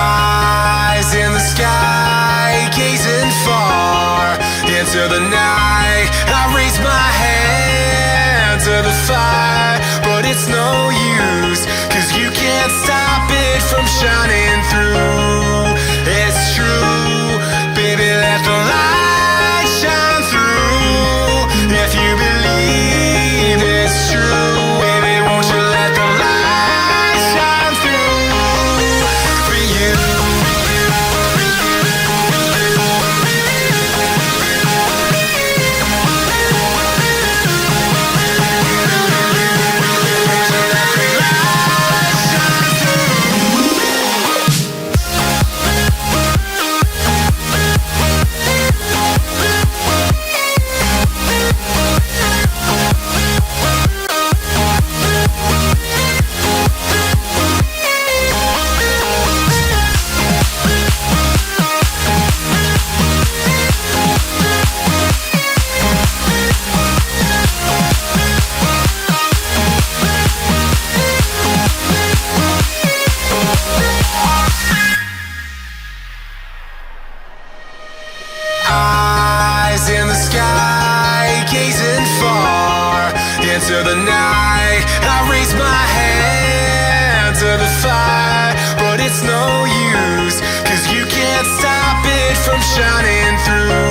Eyes in the sky, gazing far into the night. I raise my hand to the fire, but it's no use, 'cause you can't stop it from shining through. It's true, baby, let the light shine through. If you believe it's true, baby, won't you let the light shine through for you. Eyes in the sky, gazing far into the night. I raise my hand to the fire, but it's no use, 'cause you can't stop it from shining through.